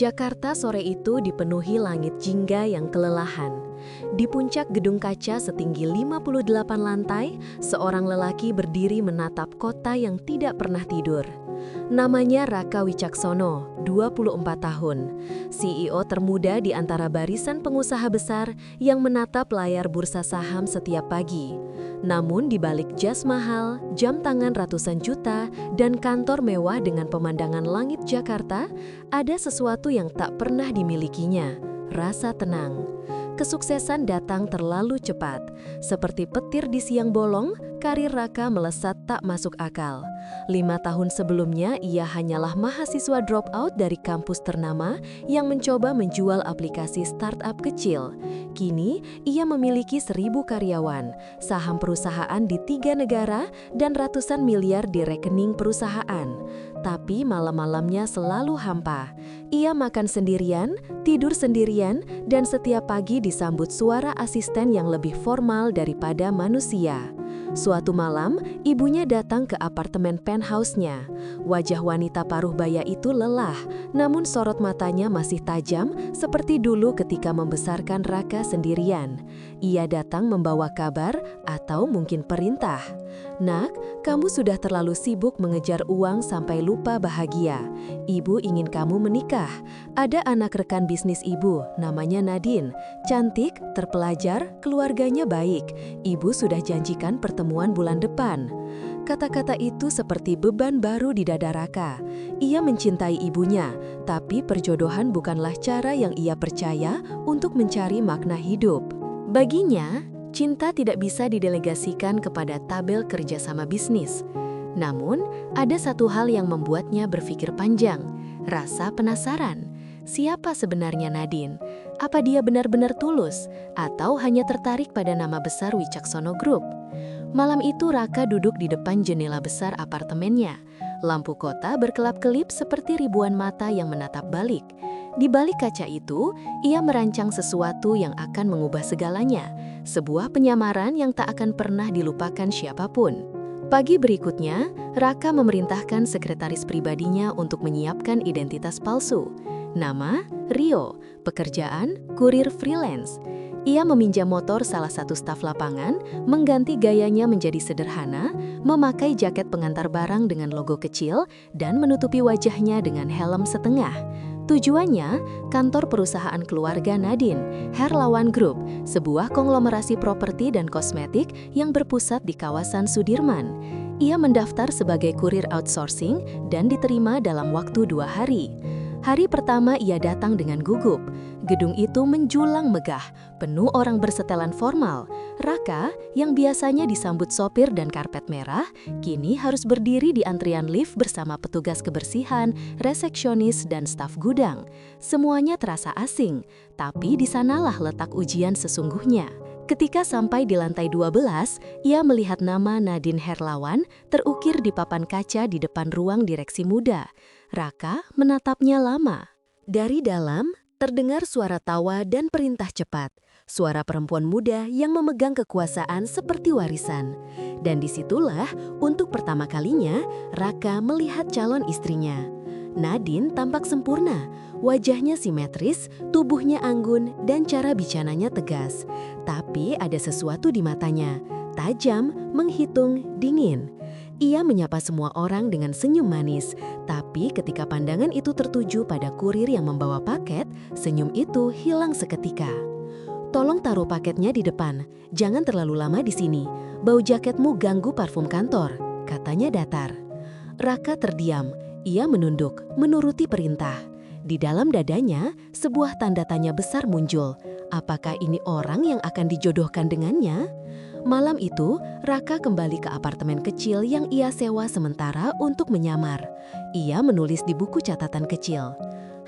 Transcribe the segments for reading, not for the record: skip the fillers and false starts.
Jakarta sore itu dipenuhi langit jingga yang kelelahan. Di puncak gedung kaca setinggi 58 lantai, seorang lelaki berdiri menatap kota yang tidak pernah tidur. Namanya Raka Wicaksono, 24 tahun, CEO termuda di antara barisan pengusaha besar yang menatap layar bursa saham setiap pagi. Namun di balik jas mahal, jam tangan ratusan juta, dan kantor mewah dengan pemandangan langit Jakarta, ada sesuatu yang tak pernah dimilikinya, rasa tenang. Kesuksesan datang terlalu cepat. Seperti petir di siang bolong, karir Raka melesat tak masuk akal. 5 tahun sebelumnya, ia hanyalah mahasiswa dropout dari kampus ternama yang mencoba menjual aplikasi startup kecil. Kini, ia memiliki 1.000 karyawan, saham perusahaan di 3 negara, dan ratusan miliar di rekening perusahaan. Tapi malam-malamnya selalu hampa. Ia makan sendirian, tidur sendirian, dan setiap pagi disambut suara asisten yang lebih formal daripada manusia. Suatu malam, ibunya datang ke apartemen penthouse-nya. Wajah wanita paruh baya itu lelah, namun sorot matanya masih tajam seperti dulu ketika membesarkan Raka sendirian. Ia datang membawa kabar atau mungkin perintah. "Nak, kamu sudah terlalu sibuk mengejar uang sampai lupa bahagia. Ibu ingin kamu menikah. Ada anak rekan bisnis ibu, namanya Nadine. Cantik, terpelajar, keluarganya baik. Ibu sudah janjikan pertemuan bulan depan." Kata-kata itu seperti beban baru di dada Raka. Ia mencintai ibunya, tapi perjodohan bukanlah cara yang ia percaya untuk mencari makna hidup. Baginya, cinta tidak bisa didelegasikan kepada tabel kerjasama bisnis. Namun, ada satu hal yang membuatnya berpikir panjang, rasa penasaran. Siapa sebenarnya Nadine? Apa dia benar-benar tulus? Atau hanya tertarik pada nama besar Wicaksono Group? Malam itu Raka duduk di depan jendela besar apartemennya. Lampu kota berkelap-kelip seperti ribuan mata yang menatap balik. Di balik kaca itu, ia merancang sesuatu yang akan mengubah segalanya. Sebuah penyamaran yang tak akan pernah dilupakan siapapun. Pagi berikutnya, Raka memerintahkan sekretaris pribadinya untuk menyiapkan identitas palsu. Nama, Rio, pekerjaan, kurir freelance. Ia meminjam motor salah satu staf lapangan, mengganti gayanya menjadi sederhana, memakai jaket pengantar barang dengan logo kecil, dan menutupi wajahnya dengan helm setengah. Tujuannya, kantor perusahaan keluarga Nadine, Herlawan Group, sebuah konglomerasi properti dan kosmetik yang berpusat di kawasan Sudirman. Ia mendaftar sebagai kurir outsourcing dan diterima dalam waktu 2 hari. Hari pertama ia datang dengan gugup. Gedung itu menjulang megah, penuh orang bersetelan formal. Raka, yang biasanya disambut sopir dan karpet merah, kini harus berdiri di antrian lift bersama petugas kebersihan, resepsionis, dan staf gudang. Semuanya terasa asing, tapi di sanalah letak ujian sesungguhnya. Ketika sampai di lantai 12, ia melihat nama Nadine Herlawan terukir di papan kaca di depan ruang direksi muda. Raka menatapnya lama. Dari dalam, terdengar suara tawa dan perintah cepat. Suara perempuan muda yang memegang kekuasaan seperti warisan. Dan disitulah, untuk pertama kalinya, Raka melihat calon istrinya. Nadine tampak sempurna, wajahnya simetris, tubuhnya anggun, dan cara bicaranya tegas. Tapi ada sesuatu di matanya, tajam, menghitung, dingin. Ia menyapa semua orang dengan senyum manis, tapi ketika pandangan itu tertuju pada kurir yang membawa paket, senyum itu hilang seketika. "Tolong taruh paketnya di depan, jangan terlalu lama di sini. Bau jaketmu ganggu parfum kantor," katanya datar. Raka terdiam, ia menunduk, menuruti perintah. Di dalam dadanya, sebuah tanda tanya besar muncul. Apakah ini orang yang akan dijodohkan dengannya? Malam itu, Raka kembali ke apartemen kecil yang ia sewa sementara untuk menyamar. Ia menulis di buku catatan kecil.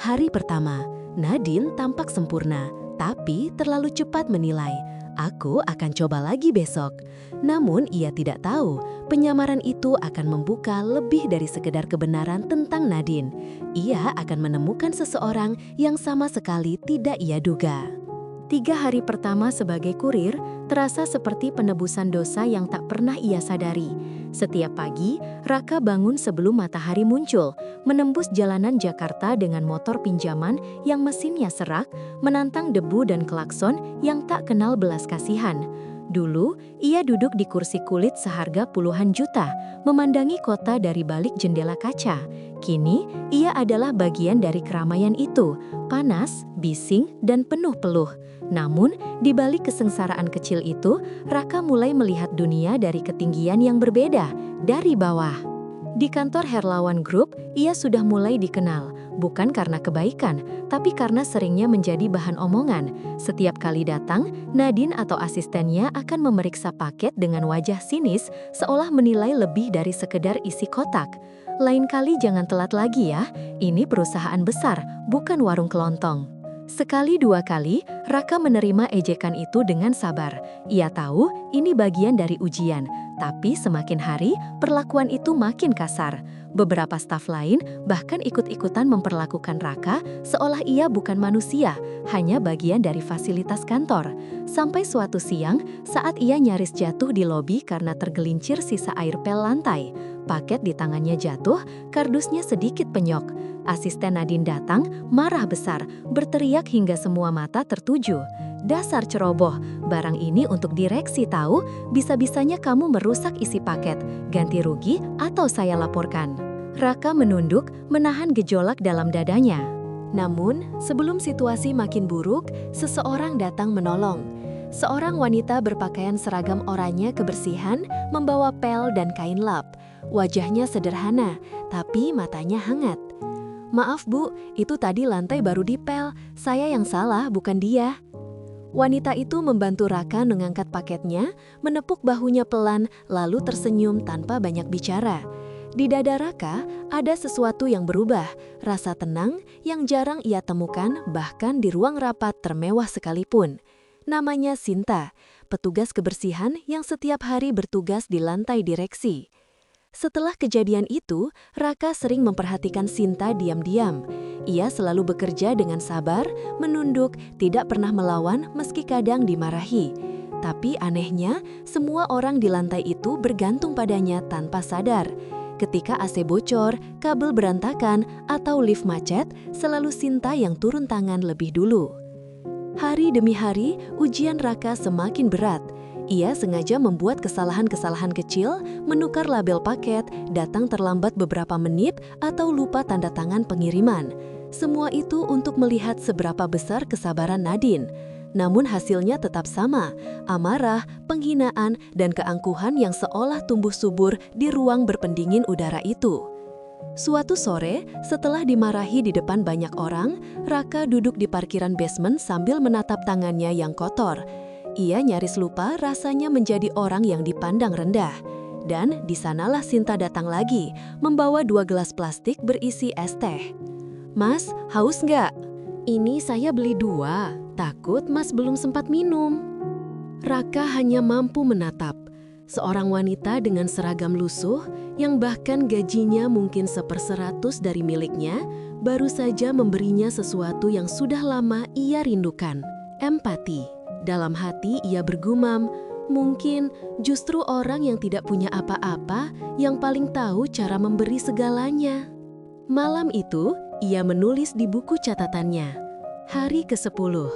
Hari pertama, Nadine tampak sempurna, tapi terlalu cepat menilai. "Aku akan coba lagi besok." Namun ia tidak tahu, penyamaran itu akan membuka lebih dari sekedar kebenaran tentang Nadine. Ia akan menemukan seseorang yang sama sekali tidak ia duga. 3 hari pertama sebagai kurir terasa seperti penebusan dosa yang tak pernah ia sadari. Setiap pagi, Raka bangun sebelum matahari muncul, menembus jalanan Jakarta dengan motor pinjaman yang mesinnya serak, menantang debu dan klakson yang tak kenal belas kasihan. Dulu, ia duduk di kursi kulit seharga puluhan juta, memandangi kota dari balik jendela kaca. Kini, ia adalah bagian dari keramaian itu, panas, bising, dan penuh peluh. Namun, di balik kesengsaraan kecil itu, Raka mulai melihat dunia dari ketinggian yang berbeda, dari bawah. Di kantor Herlawan Group, ia sudah mulai dikenal, bukan karena kebaikan, tapi karena seringnya menjadi bahan omongan. Setiap kali datang, Nadine atau asistennya akan memeriksa paket dengan wajah sinis, seolah menilai lebih dari sekedar isi kotak. Lain kali jangan telat lagi ya, ini perusahaan besar, bukan warung kelontong. Sekali dua kali, Raka menerima ejekan itu dengan sabar. Ia tahu ini bagian dari ujian, tapi semakin hari perlakuan itu makin kasar. Beberapa staf lain bahkan ikut-ikutan memperlakukan Raka seolah ia bukan manusia, hanya bagian dari fasilitas kantor. Sampai suatu siang, saat ia nyaris jatuh di lobi karena tergelincir sisa air pel lantai. Paket di tangannya jatuh, kardusnya sedikit penyok. Asisten Nadine datang, marah besar, berteriak hingga semua mata tertuju. Dasar ceroboh, barang ini untuk direksi tahu, bisa-bisanya kamu merusak isi paket, ganti rugi atau saya laporkan. Raka menunduk, menahan gejolak dalam dadanya. Namun, sebelum situasi makin buruk, seseorang datang menolong. Seorang wanita berpakaian seragam oranye kebersihan, membawa pel dan kain lap. Wajahnya sederhana, tapi matanya hangat. "Maaf Bu, itu tadi lantai baru dipel, saya yang salah bukan dia." Wanita itu membantu Raka mengangkat paketnya, menepuk bahunya pelan, lalu tersenyum tanpa banyak bicara. Di dada Raka, ada sesuatu yang berubah, rasa tenang yang jarang ia temukan bahkan di ruang rapat termewah sekalipun. Namanya Sinta, petugas kebersihan yang setiap hari bertugas di lantai direksi. Setelah kejadian itu, Raka sering memperhatikan Sinta diam-diam. Ia selalu bekerja dengan sabar, menunduk, tidak pernah melawan meski kadang dimarahi. Tapi anehnya, semua orang di lantai itu bergantung padanya tanpa sadar. Ketika AC bocor, kabel berantakan, atau lift macet, selalu Sinta yang turun tangan lebih dulu. Hari demi hari, ujian Raka semakin berat. Ia sengaja membuat kesalahan-kesalahan kecil, menukar label paket, datang terlambat beberapa menit, atau lupa tanda tangan pengiriman. Semua itu untuk melihat seberapa besar kesabaran Nadine. Namun hasilnya tetap sama, amarah, penghinaan, dan keangkuhan yang seolah tumbuh subur di ruang berpendingin udara itu. Suatu sore, setelah dimarahi di depan banyak orang, Raka duduk di parkiran basement sambil menatap tangannya yang kotor. Ia nyaris lupa rasanya menjadi orang yang dipandang rendah. Dan di sanalah Sinta datang lagi, membawa 2 gelas plastik berisi es teh. "Mas, haus nggak?" "Ini saya beli 2, takut Mas belum sempat minum." Raka hanya mampu menatap. Seorang wanita dengan seragam lusuh, yang bahkan gajinya mungkin 1/100 dari miliknya, baru saja memberinya sesuatu yang sudah lama ia rindukan, empati. Dalam hati ia bergumam, mungkin justru orang yang tidak punya apa-apa yang paling tahu cara memberi segalanya. Malam itu, ia menulis di buku catatannya. Hari ke-10,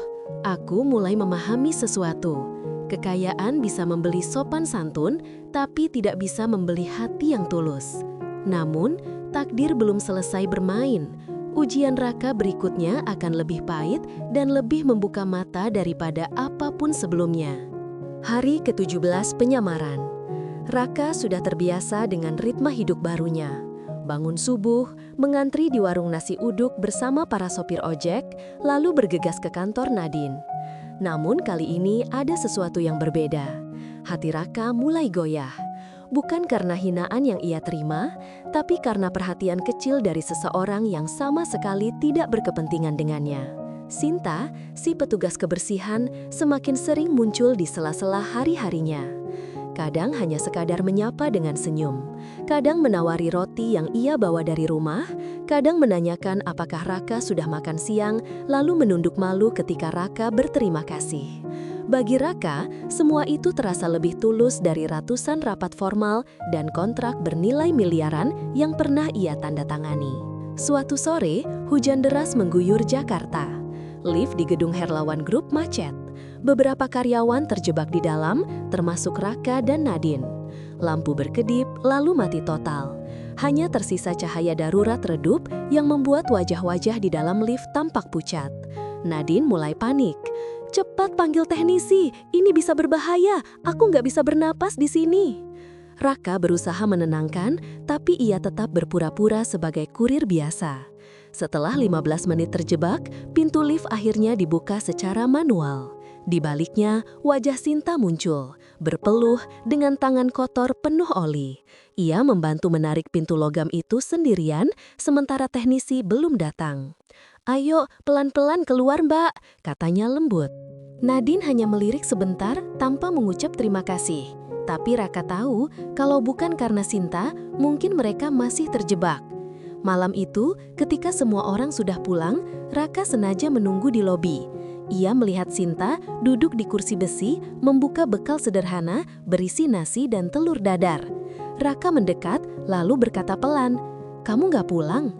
aku mulai memahami sesuatu. Kekayaan bisa membeli sopan santun, tapi tidak bisa membeli hati yang tulus. Namun, takdir belum selesai bermain. Ujian Raka berikutnya akan lebih pahit dan lebih membuka mata daripada apapun sebelumnya. Hari ke-17 penyamaran. Raka sudah terbiasa dengan ritme hidup barunya. Bangun subuh, mengantri di warung nasi uduk bersama para sopir ojek, lalu bergegas ke kantor Nadine. Namun kali ini ada sesuatu yang berbeda. Hati Raka mulai goyah. Bukan karena hinaan yang ia terima, tapi karena perhatian kecil dari seseorang yang sama sekali tidak berkepentingan dengannya. Sinta, si petugas kebersihan, semakin sering muncul di sela-sela hari-harinya. Kadang hanya sekadar menyapa dengan senyum, kadang menawari roti yang ia bawa dari rumah, Kadang menanyakan apakah Raka sudah makan siang, lalu menunduk malu ketika Raka berterima kasih. Bagi Raka, semua itu terasa lebih tulus dari ratusan rapat formal dan kontrak bernilai miliaran yang pernah ia tanda tangani. Suatu sore, hujan deras mengguyur Jakarta. Lift di gedung Herlawan Group macet. Beberapa karyawan terjebak di dalam, termasuk Raka dan Nadine. Lampu berkedip, lalu mati total. Hanya tersisa cahaya darurat redup yang membuat wajah-wajah di dalam lift tampak pucat. Nadine mulai panik. "Cepat panggil teknisi, ini bisa berbahaya, aku nggak bisa bernapas di sini." Raka berusaha menenangkan, tapi ia tetap berpura-pura sebagai kurir biasa. Setelah 15 menit terjebak, pintu lift akhirnya dibuka secara manual. Di baliknya, wajah Sinta muncul, berpeluh dengan tangan kotor penuh oli. Ia membantu menarik pintu logam itu sendirian, sementara teknisi belum datang. "Ayo, pelan-pelan keluar, Mbak," katanya lembut. Nadine hanya melirik sebentar tanpa mengucap terima kasih. Tapi Raka tahu, kalau bukan karena Sinta, mungkin mereka masih terjebak. Malam itu, ketika semua orang sudah pulang, Raka sengaja menunggu di lobi. Ia melihat Sinta duduk di kursi besi, membuka bekal sederhana berisi nasi dan telur dadar. Raka mendekat, lalu berkata pelan, "Kamu nggak pulang?"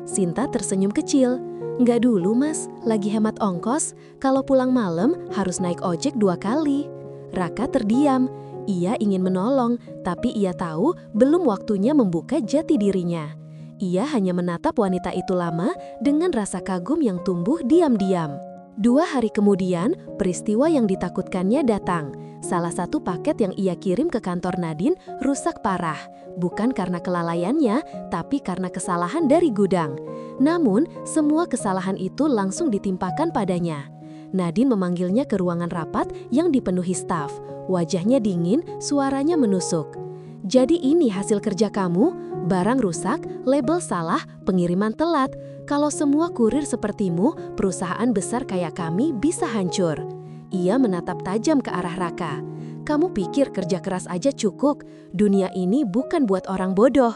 Sinta tersenyum kecil. "Nggak dulu, Mas. Lagi hemat ongkos. Kalau pulang malam, harus naik ojek 2 kali." Raka terdiam. Ia ingin menolong, tapi ia tahu belum waktunya membuka jati dirinya. Ia hanya menatap wanita itu lama dengan rasa kagum yang tumbuh diam-diam. 2 hari kemudian, peristiwa yang ditakutkannya datang. Salah satu paket yang ia kirim ke kantor Nadine rusak parah. Bukan karena kelalaiannya, tapi karena kesalahan dari gudang. Namun, semua kesalahan itu langsung ditimpakan padanya. Nadine memanggilnya ke ruangan rapat yang dipenuhi staf. Wajahnya dingin, suaranya menusuk. "Jadi ini hasil kerja kamu? Barang rusak, label salah, pengiriman telat. Kalau semua kurir sepertimu, perusahaan besar kayak kami bisa hancur." Ia menatap tajam ke arah Raka. "Kamu pikir kerja keras aja cukup? Dunia ini bukan buat orang bodoh."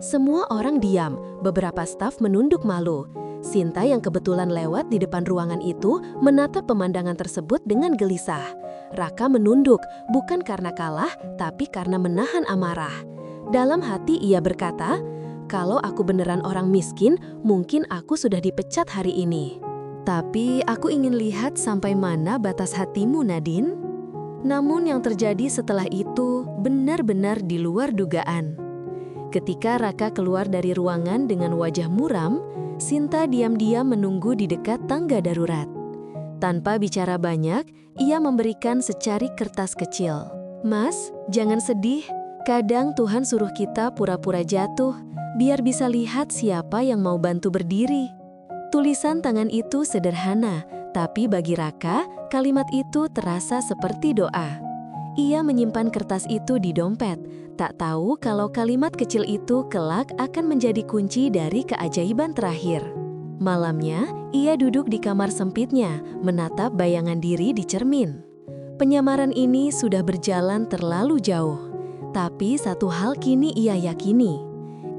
Semua orang diam, beberapa staf menunduk malu. Sinta yang kebetulan lewat di depan ruangan itu menatap pemandangan tersebut dengan gelisah. Raka menunduk, bukan karena kalah, tapi karena menahan amarah. Dalam hati ia berkata, "Kalau aku beneran orang miskin, mungkin aku sudah dipecat hari ini. Tapi aku ingin lihat sampai mana batas hatimu, Nadine." Namun yang terjadi setelah itu benar-benar di luar dugaan. Ketika Raka keluar dari ruangan dengan wajah muram, Sinta diam-diam menunggu di dekat tangga darurat. Tanpa bicara banyak, ia memberikan secari kertas kecil. "Mas, jangan sedih. Kadang Tuhan suruh kita pura-pura jatuh, biar bisa lihat siapa yang mau bantu berdiri." Tulisan tangan itu sederhana, tapi bagi Raka, kalimat itu terasa seperti doa. Ia menyimpan kertas itu di dompet, tak tahu kalau kalimat kecil itu kelak akan menjadi kunci dari keajaiban terakhir. Malamnya, ia duduk di kamar sempitnya, menatap bayangan diri di cermin. Penyamaran ini sudah berjalan terlalu jauh. Tapi satu hal kini ia yakini.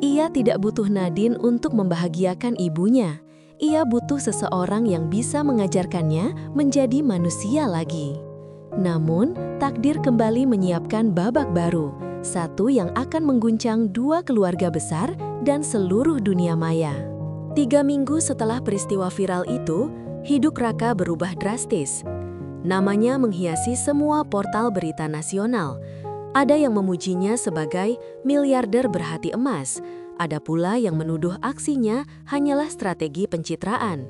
Ia tidak butuh Nadine untuk membahagiakan ibunya. Ia butuh seseorang yang bisa mengajarkannya menjadi manusia lagi. Namun, takdir kembali menyiapkan babak baru, satu yang akan mengguncang 2 keluarga besar dan seluruh dunia maya. 3 minggu setelah peristiwa viral itu, hidup Raka berubah drastis. Namanya menghiasi semua portal berita nasional. Ada yang memujinya sebagai miliarder berhati emas, ada pula yang menuduh aksinya hanyalah strategi pencitraan.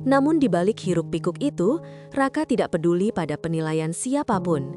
Namun di balik hiruk-pikuk itu, Raka tidak peduli pada penilaian siapapun.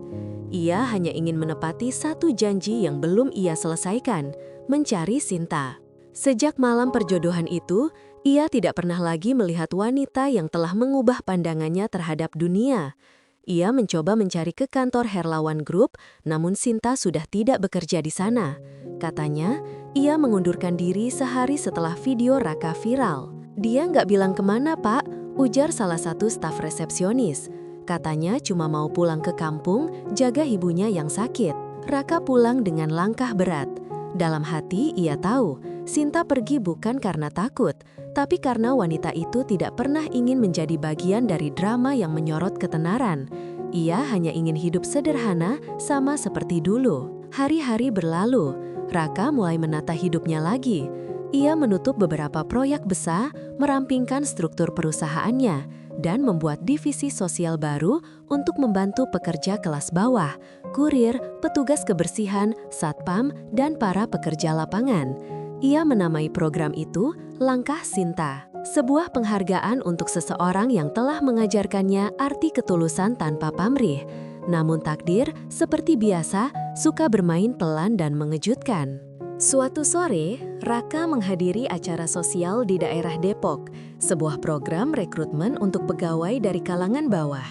Ia hanya ingin menepati satu janji yang belum ia selesaikan, mencari Sinta. Sejak malam perjodohan itu, ia tidak pernah lagi melihat wanita yang telah mengubah pandangannya terhadap dunia. Ia mencoba mencari ke kantor Herlawan Group, namun Sinta sudah tidak bekerja di sana. Katanya, ia mengundurkan diri sehari setelah video Raka viral. "Dia nggak bilang kemana, Pak," ujar salah satu staf resepsionis. Katanya cuma mau pulang ke kampung, jaga ibunya yang sakit. Raka pulang dengan langkah berat. Dalam hati ia tahu, Sinta pergi bukan karena takut, tapi karena wanita itu tidak pernah ingin menjadi bagian dari drama yang menyorot ketenaran. Ia hanya ingin hidup sederhana sama seperti dulu. Hari-hari berlalu, Raka mulai menata hidupnya lagi. Ia menutup beberapa proyek besar, merampingkan struktur perusahaannya, dan membuat divisi sosial baru untuk membantu pekerja kelas bawah, kurir, petugas kebersihan, satpam, dan para pekerja lapangan. Ia menamai program itu Langkah Sinta, sebuah penghargaan untuk seseorang yang telah mengajarkannya arti ketulusan tanpa pamrih. Namun takdir, seperti biasa, suka bermain pelan dan mengejutkan. Suatu sore, Raka menghadiri acara sosial di daerah Depok, sebuah program rekrutmen untuk pegawai dari kalangan bawah.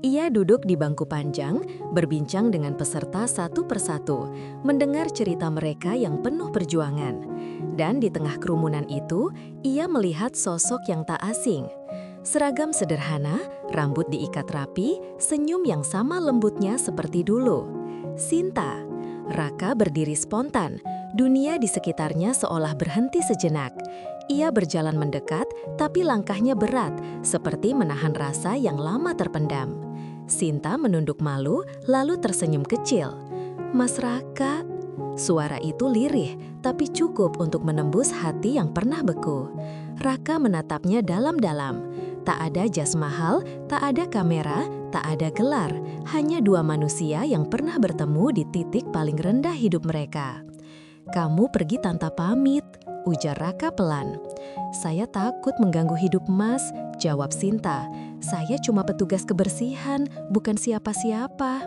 Ia duduk di bangku panjang, berbincang dengan peserta satu persatu, mendengar cerita mereka yang penuh perjuangan. Dan di tengah kerumunan itu, ia melihat sosok yang tak asing. Seragam sederhana, rambut diikat rapi, senyum yang sama lembutnya seperti dulu. Sinta. Raka berdiri spontan. Dunia di sekitarnya seolah berhenti sejenak. Ia berjalan mendekat, tapi langkahnya berat, seperti menahan rasa yang lama terpendam. Sinta menunduk malu, lalu tersenyum kecil. "Mas Raka." Suara itu lirih, tapi cukup untuk menembus hati yang pernah beku. Raka menatapnya dalam-dalam. Tak ada jas mahal, tak ada kamera, tak ada gelar. Hanya dua manusia yang pernah bertemu di titik paling rendah hidup mereka. "Kamu pergi tanpa pamit," ujar Raka pelan. "Saya takut mengganggu hidup Mas," jawab Sinta. "Saya cuma petugas kebersihan, bukan siapa-siapa."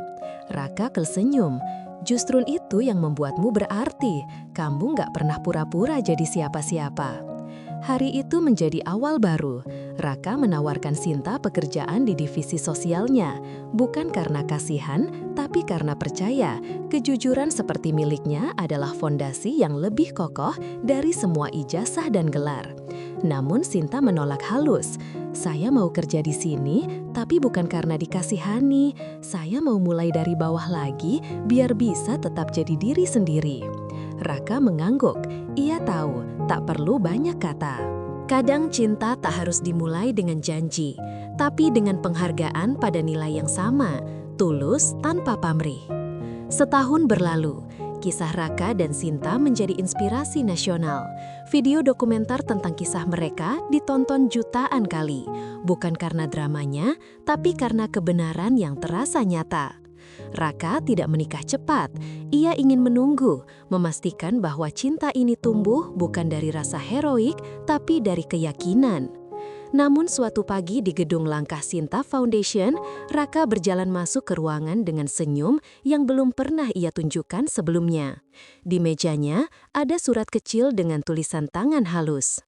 Raka tersenyum. "Justru itu yang membuatmu berarti. Kamu nggak pernah pura-pura jadi siapa-siapa." Hari itu menjadi awal baru. Raka menawarkan Sinta pekerjaan di divisi sosialnya, bukan karena kasihan, tapi karena percaya kejujuran seperti miliknya adalah fondasi yang lebih kokoh dari semua ijazah dan gelar. Namun Sinta menolak halus. "Saya mau kerja di sini, tapi bukan karena dikasihani. Saya mau mulai dari bawah lagi, biar bisa tetap jadi diri sendiri." Raka mengangguk. Ia tahu, tak perlu banyak kata. Kadang cinta tak harus dimulai dengan janji, tapi dengan penghargaan pada nilai yang sama, tulus tanpa pamrih. Setahun berlalu, kisah Raka dan Sinta menjadi inspirasi nasional. Video dokumenter tentang kisah mereka ditonton jutaan kali, bukan karena dramanya, tapi karena kebenaran yang terasa nyata. Raka tidak menikah cepat. Ia ingin menunggu, memastikan bahwa cinta ini tumbuh bukan dari rasa heroik, tapi dari keyakinan. Namun suatu pagi di gedung Langkah Sinta Foundation, Raka berjalan masuk ke ruangan dengan senyum yang belum pernah ia tunjukkan sebelumnya. Di mejanya ada surat kecil dengan tulisan tangan halus.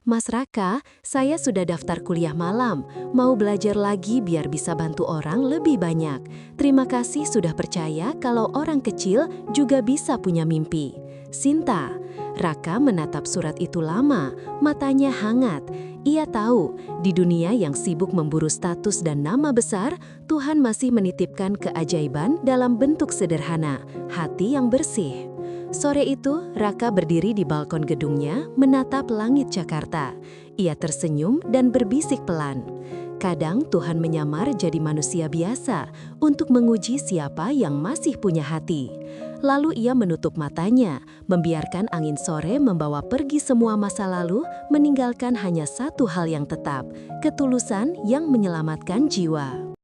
"Mas Raka, saya sudah daftar kuliah malam. Mau belajar lagi biar bisa bantu orang lebih banyak. Terima kasih sudah percaya kalau orang kecil juga bisa punya mimpi. Sinta." Raka menatap surat itu lama, matanya hangat. Ia tahu, di dunia yang sibuk memburu status dan nama besar, Tuhan masih menitipkan keajaiban dalam bentuk sederhana, hati yang bersih. Sore itu, Raka berdiri di balkon gedungnya, menatap langit Jakarta. Ia tersenyum dan berbisik pelan. Kadang Tuhan menyamar jadi manusia biasa untuk menguji siapa yang masih punya hati. Lalu ia menutup matanya, membiarkan angin sore membawa pergi semua masa lalu, meninggalkan hanya satu hal yang tetap, ketulusan yang menyelamatkan jiwa.